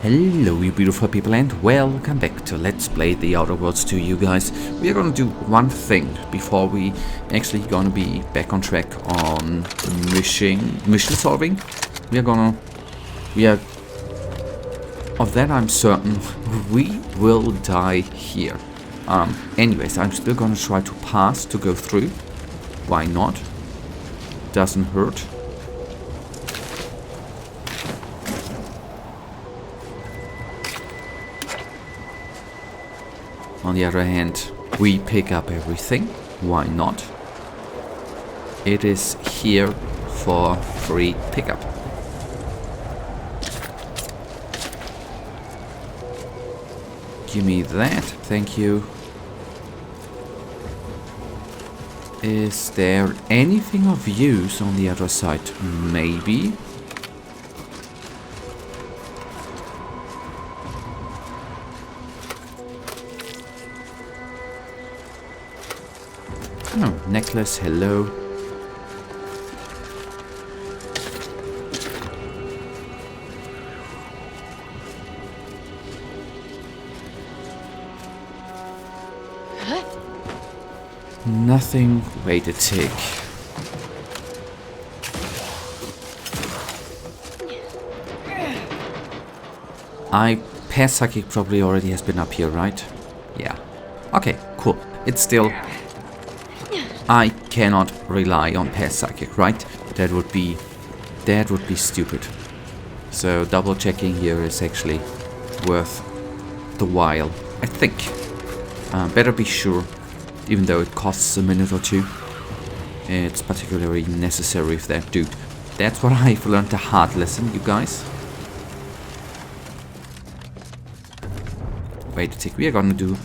Hello you beautiful people and welcome back to Let's Play The Outer Worlds 2, you guys. We are gonna do one thing before we actually gonna be back on track on mission solving. Of that I'm certain, we will die here. Anyways, I'm still gonna try to pass, to go through. Why not? Doesn't hurt. On the other hand, we pick up everything. Why not? It is here for free pickup. Give me that. Thank you. Is there anything of use on the other side? Maybe. Oh, necklace, hello. Nothing. Wait a tick. Past psychic probably already has been up here, right? Yeah. Okay, cool. It's still... I cannot rely on past psychic, right? That would be stupid. So double checking here is actually worth the while, I think. Better be sure, even though it costs a minute or two. It's particularly necessary with that dude. That's what I've learned, a hard lesson, you guys. Wait a tick, we are gonna do...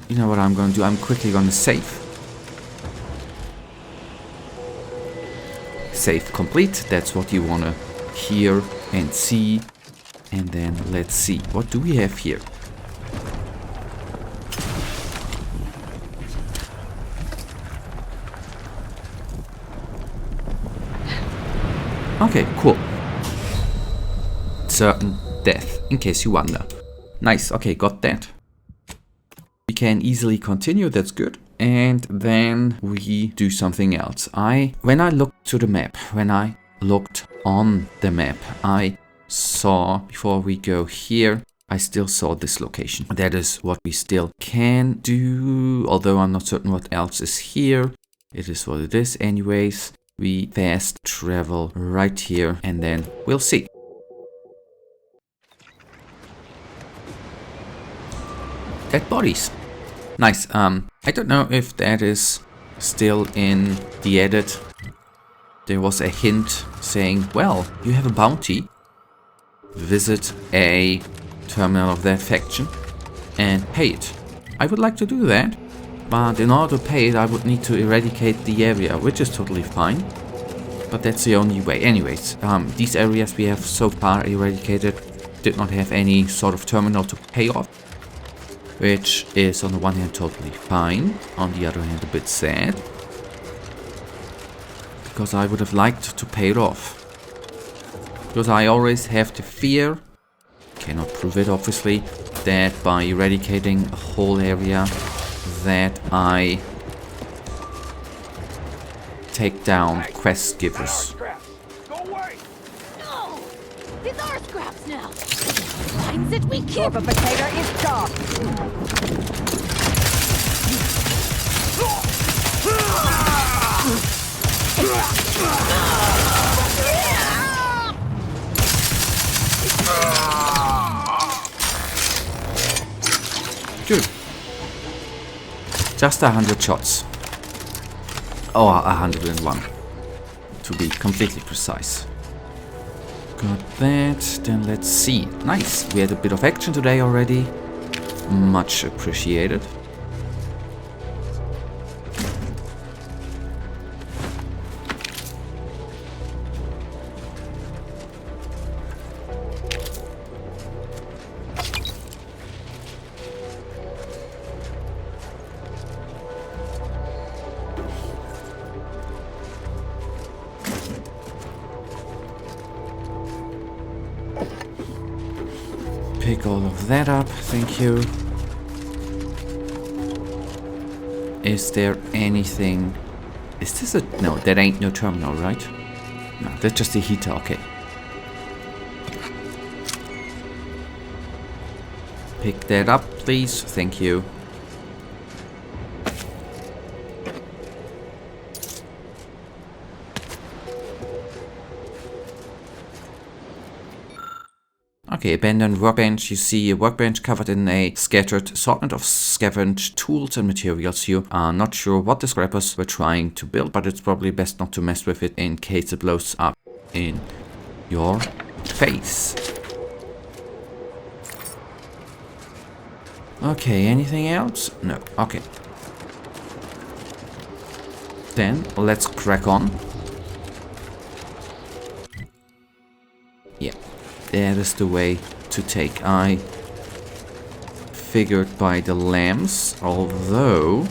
You know what I'm gonna do? I'm quickly gonna save. Save complete, that's what you want to hear and see. And then let's see, what do we have here? Okay, cool. Certain death, in case you wonder. Nice, okay, got that. We can easily continue, that's good. And then we do something else. When I looked to the map, when I looked on the map, I saw, before we go here, I still saw this location. That is what we still can do, although I'm not certain what else is here. It is what it is anyways. We fast travel right here and then we'll see. Dead bodies. Nice. I don't know if that is still in the edit. There was a hint saying, well, you have a bounty. Visit a terminal of that faction and pay it. I would like to do that, but in order to pay it, I would need to eradicate the area, which is totally fine. But that's the only way. Anyways, these areas we have so far eradicated did not have any sort of terminal to pay off. Which is on the one hand totally fine, on the other hand a bit sad. Because I would have liked to pay it off. Because I always have the fear, cannot prove it obviously, that by eradicating a whole area that I take down quest givers. No! These are scraps now! Finds it we keep! The potato is gone! Good. Just 100 shots. Oh, 101. To be completely precise. Got that. Then let's see. Nice. We had a bit of action today already. Much appreciated. Pick all of that up, thank you. Is there anything... Is this a... No, that ain't no terminal, right? No, that's just a heater, okay. Pick that up, please, thank you. Okay, abandoned workbench. You see a workbench covered in a scattered assortment of scavenged tools and materials. You are not sure what the scrappers were trying to build, but it's probably best not to mess with it in case it blows up in your face. Okay, anything else? No, okay. Then, let's crack on. Yeah. That is the way to take. I figured by the lamps, although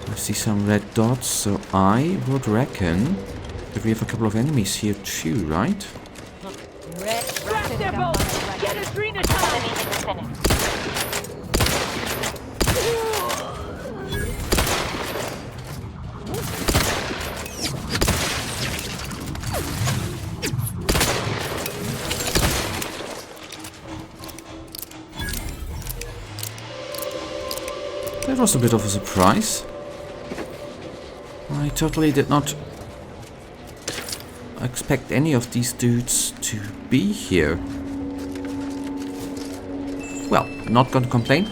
I see some red dots, so I would reckon that we have a couple of enemies here too, right? That was a bit of a surprise. I totally did not expect any of these dudes to be here. Well, not gonna complain.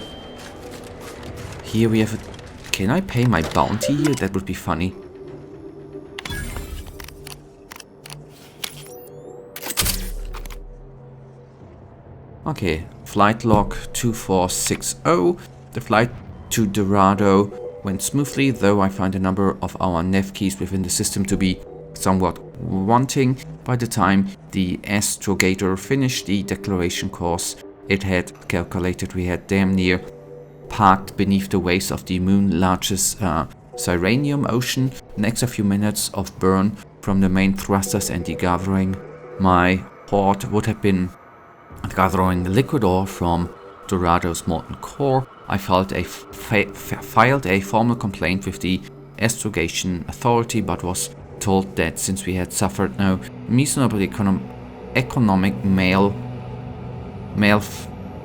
Here we have a... Can I pay my bounty here? That would be funny. Okay, flight log 2460. The flight to Dorado went smoothly, though I find a number of our nav keys within the system to be somewhat wanting. By the time the astrogator finished the declaration course, it had calculated we had damn near parked beneath the waves of the moon's largest Cyranium ocean. Next, a few minutes of burn from the main thrusters and degathering. My port would have been gathering liquid ore from Dorado's molten core. I filed a formal complaint with the astrogation authority, but was told that since we had suffered no reasonable economic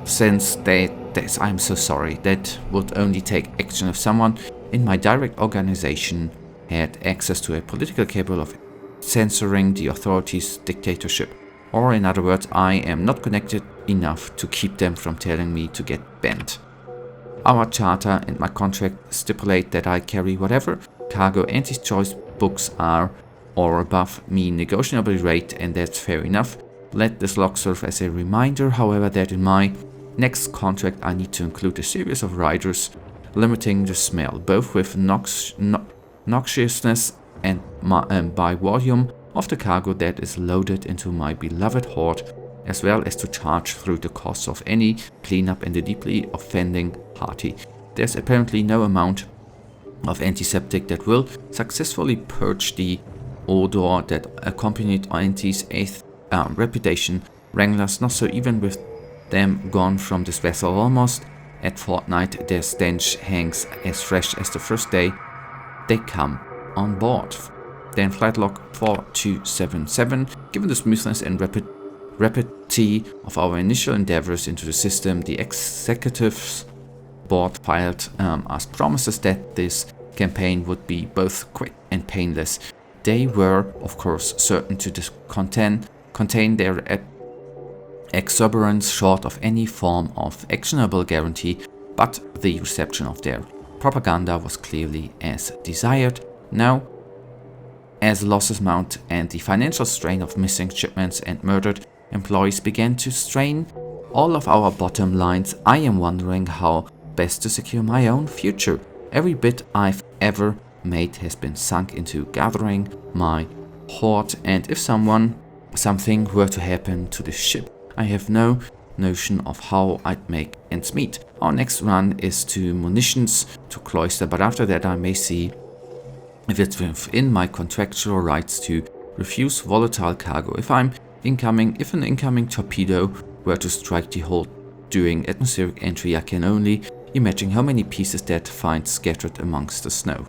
since that I'm so sorry, that would only take action if someone in my direct organization had access to a political capable of censoring the authorities' dictatorship. Or in other words, I am not connected enough to keep them from telling me to get bent. Our charter and my contract stipulate that I carry whatever cargo anti-choice books are or above me negotiable rate, and that's fair enough. Let this log serve as a reminder, however, that in my next contract I need to include a series of riders limiting the smell, both with noxiousness and by volume of the cargo that is loaded into my beloved hoard, as well as to charge through the costs of any cleanup in the deeply offending party. There's apparently no amount of antiseptic that will successfully purge the odor that accompanied Auntie's reputation. Wranglers, not so even with them gone from this vessel almost at fortnight, their stench hangs as fresh as the first day they come on board. Then flight log 4277. Given the smoothness and rapidity of our initial endeavors into the system, the executives board filed as promises that this campaign would be both quick and painless. They were, of course, certain to contain their exuberance short of any form of actionable guarantee, but the reception of their propaganda was clearly as desired. Now, as losses mount and the financial strain of missing shipments and murdered employees began to strain all of our bottom lines, I am wondering how best to secure my own future. Every bit I've ever made has been sunk into gathering my hoard, and if something were to happen to the ship, I have no notion of how I'd make ends meet. Our next run is to munitions to Cloister, but after that I may see if it's within my contractual rights to refuse volatile cargo. If an incoming torpedo were to strike the hold Doing atmospheric entry, I can only imagine how many pieces that find scattered amongst the snow.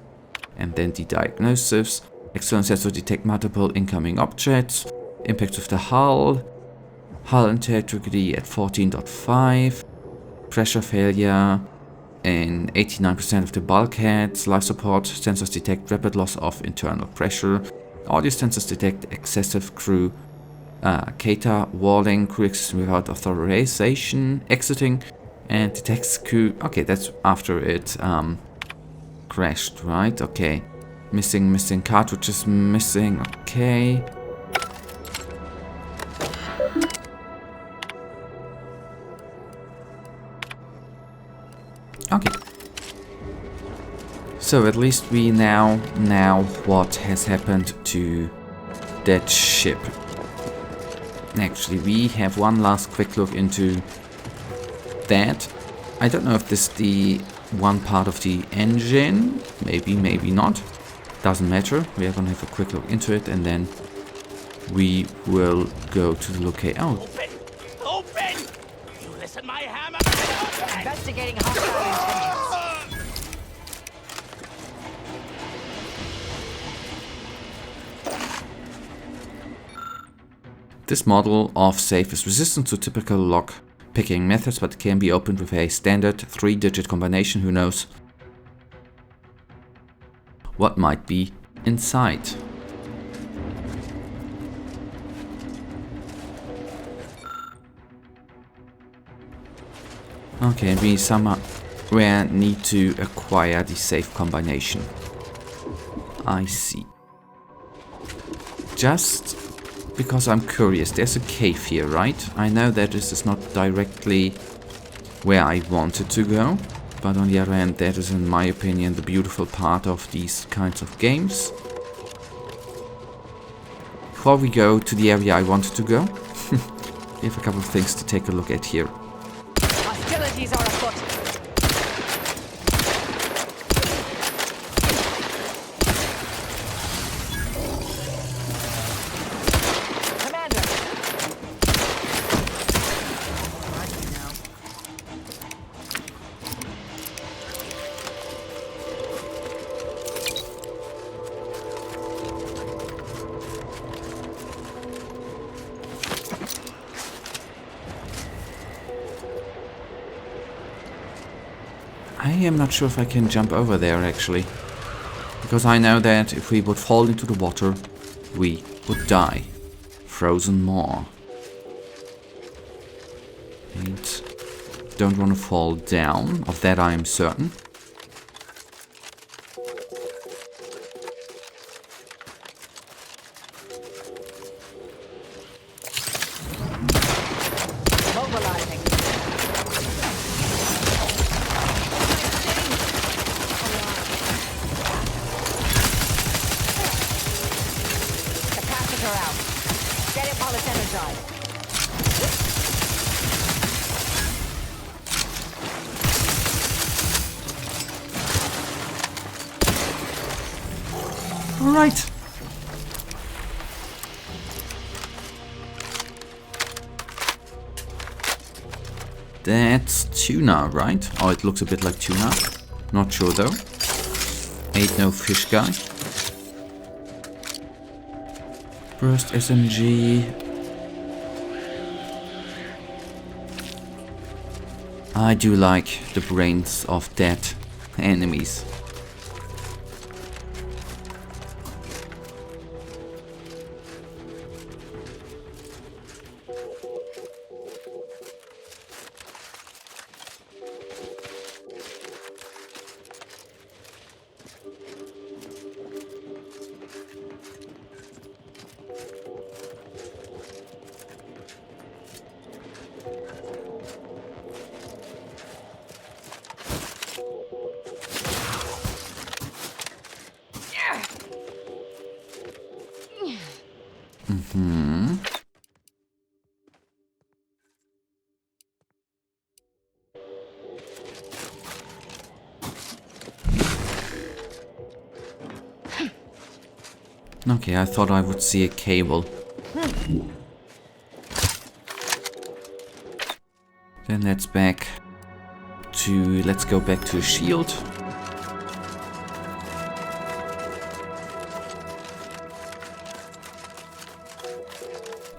And then the diagnosis. External sensors detect multiple incoming objects. Impacts of the hull. Hull integrity at 14.5. Pressure failure in 89% of the bulkheads. Life support sensors detect rapid loss of internal pressure. Audio sensors detect excessive crew caterwauling, crew existing without authorization, exiting, and detects crew. Okay, that's after it crashed, right? Okay. Missing cartridges, missing. Okay. Okay. So at least we now what has happened to that ship. Actually, we have one last quick look into that. I don't know if this is the one part of the engine. Maybe, maybe not. Doesn't matter. We are gonna have a quick look into it and then we will go to the location. Oh. Open! You listen, my hammer! Investigating hostile intentions. This model of safe is resistant to typical lock picking methods, but can be opened with a standard 3-digit combination. Who knows what might be inside. Okay, we somewhere need to acquire the safe combination. I see. Just because I'm curious, there's a cave here, right? I know that this is not directly where I wanted to go, but on the other hand, that is, in my opinion, the beautiful part of these kinds of games. Before we go to the area I wanted to go, we have a couple of things to take a look at here. Hostilities are afoot. I am not sure if I can jump over there actually, because I know that if we would fall into the water, we would die. Frozen more. And don't want to fall down, of that I am certain. Mobilizing. Capacitor out. Get it while it's energized. All right. That's tuna, right? Oh, it looks a bit like tuna. Not sure though. Ain't no fish guy. Burst SMG. I do like the brains of dead enemies. Okay, I thought I would see a cable. Then let's go back to shield.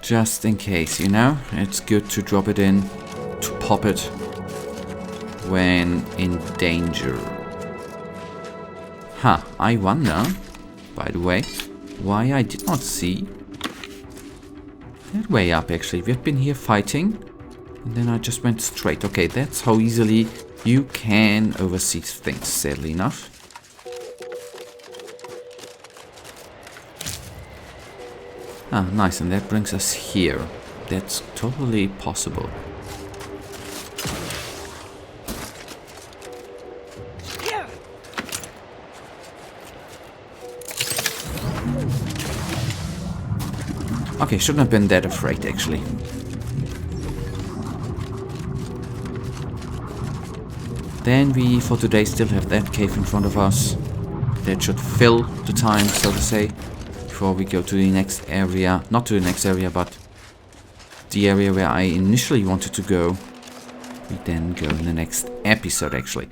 Just in case, you know? It's good to drop it in, to pop it when in danger. Huh, I wonder, by the way, why I did not see that way up actually. We've been here fighting, and then I just went straight. Okay, that's how easily you can oversee things, sadly enough. Ah, nice, and that brings us here. That's totally possible. Okay, shouldn't have been that afraid, actually. Then we, for today, still have that cave in front of us. That should fill the time, so to say, before we go to the next area. Not to the next area, but the area where I initially wanted to go. We then go in the next episode, actually.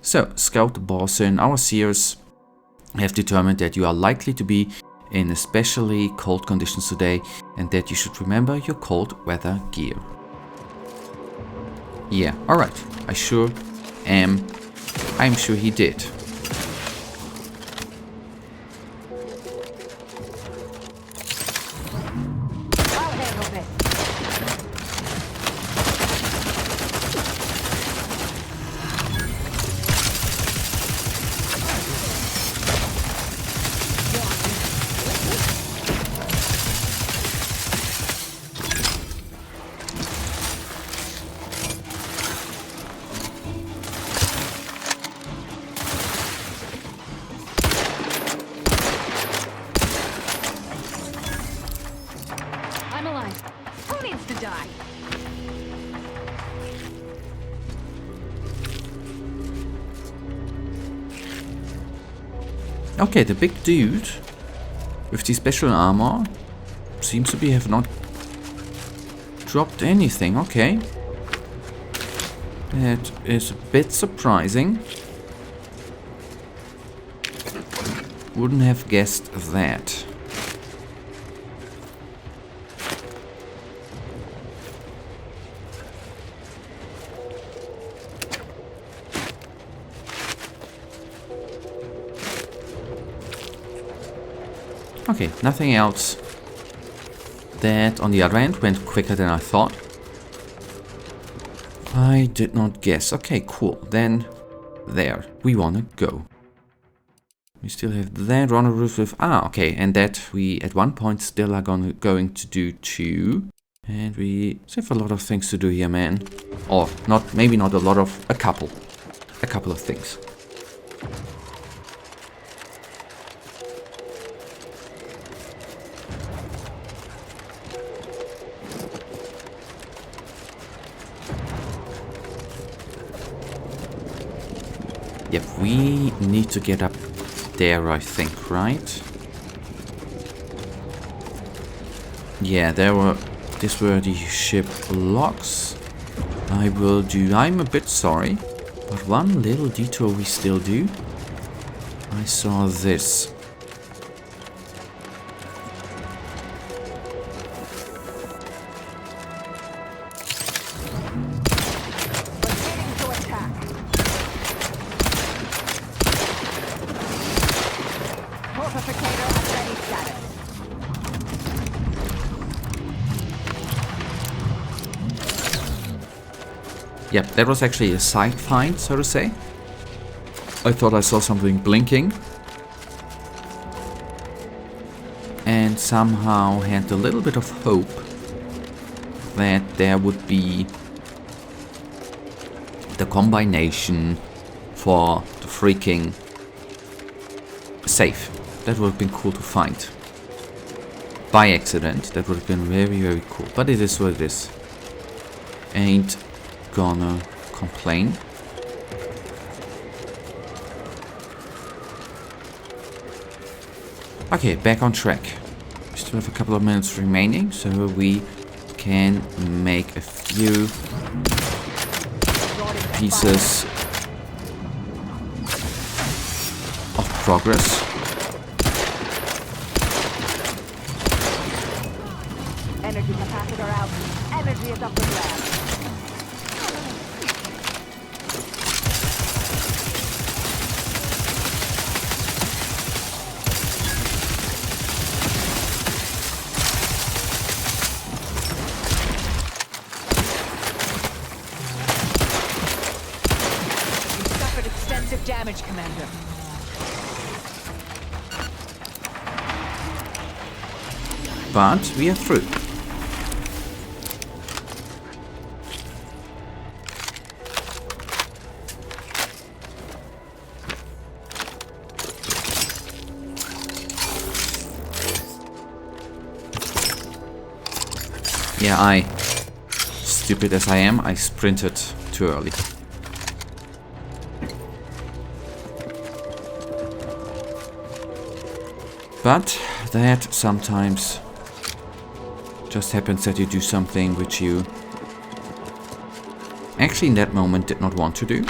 So, Scout, Boss, and our seers have determined that you are likely to be in especially cold conditions today, and that you should remember your cold weather gear. Yeah, alright. I'm sure he did. I'm alive. Who needs to die? Okay, the big dude with the special armor seems to be have not dropped anything. Okay. That is a bit surprising. Wouldn't have guessed that. Okay, nothing else. That, on the other hand, went quicker than I thought. I did not guess. Okay, cool. Then, there. We wanna go. We still have that on a roof with... Ah, okay. And that we, at one point, still are going to do too. And we have a lot of things to do here, man. Or, not, maybe not a lot of... A couple. A couple of things. Yep, we need to get up there, I think, right? Yeah, these were the ship locks. I'm a bit sorry, but one little detour we still do. I saw this. Yep, that was actually a side find, so to say. I thought I saw something blinking. And somehow had a little bit of hope that there would be the combination for the freaking safe. That would have been cool to find. By accident, that would have been very, very cool. But it is what it is. Ain't gonna complain. Okay, back on track. We still have a couple of minutes remaining, so we can make a few pieces of progress. Energy capacitor out. Energy is up the grab. You suffered extensive damage, Commander. But we are through. Yeah, stupid as I am, I sprinted too early. But that sometimes just happens, that you do something which you actually in that moment did not want to do.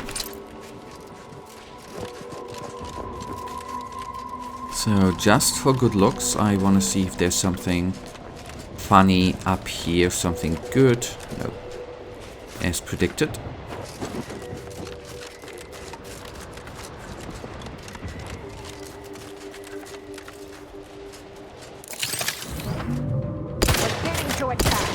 So just for good looks, I want to see if there's something funny up here, something good. No, as predicted. Beginning to attack.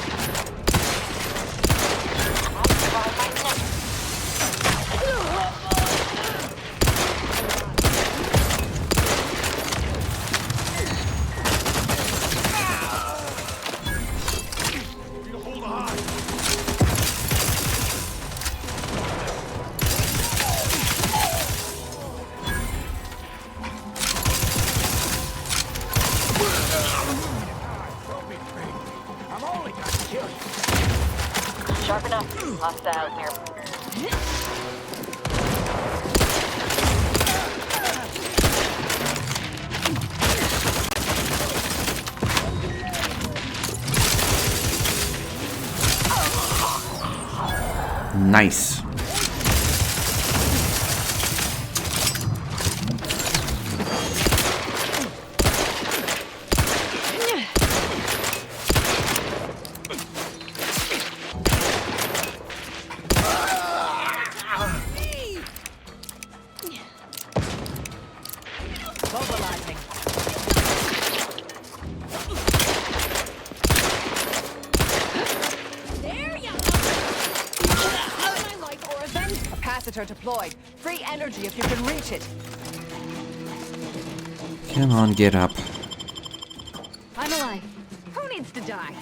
Sharp enough. Hostile near. Nice. Mobilizing. There you go. My life or event. Capacitor deployed. Free energy if you can reach it. Come on, get up. I'm alive. Who needs to die?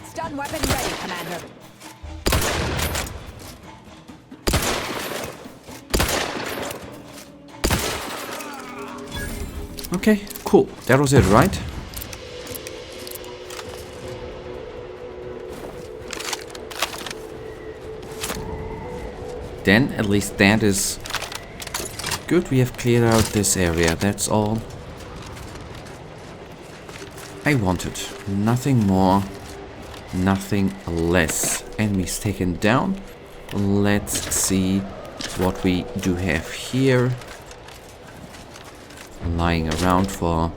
Stun weapon ready, Commander. Okay, cool. That was it, right? Then, at least that is good. We have cleared out this area. That's all I wanted. Nothing more, nothing less. Enemies taken down. Let's see what we do have here. Lying around for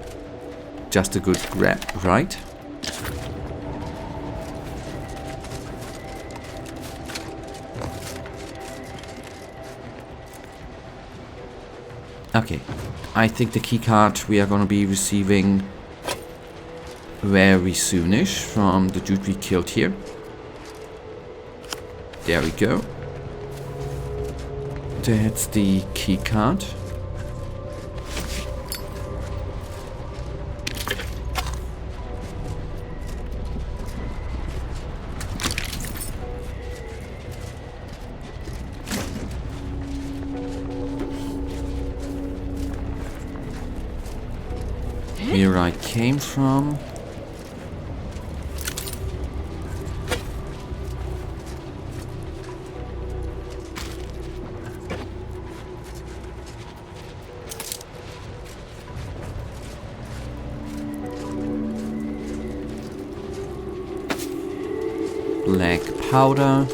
just a good grab, right? Okay, I think the keycard we are gonna be receiving very soonish from the dude we killed here. There we go. That's the keycard. Here I came from. Black powder.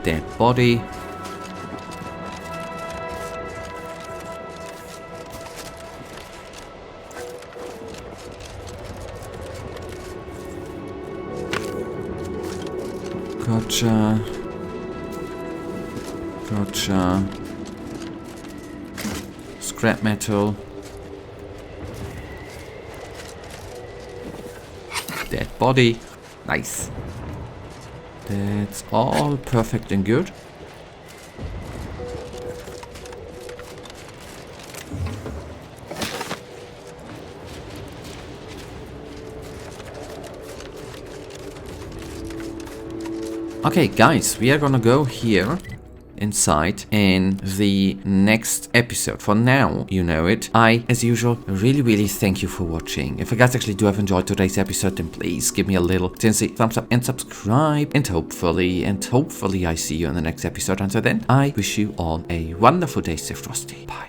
Dead body. Gotcha. Gotcha. Scrap metal. Dead body. Nice. That's all perfect and good. Okay, guys, we are gonna go here inside in the next episode. For now, you know it. I, as usual, really thank you for watching. If you guys actually do have enjoyed today's episode, then please give me a little thumbs up and subscribe. And hopefully I see you in the next episode. Until then, I wish you all a wonderful day. Stay frosty. Bye.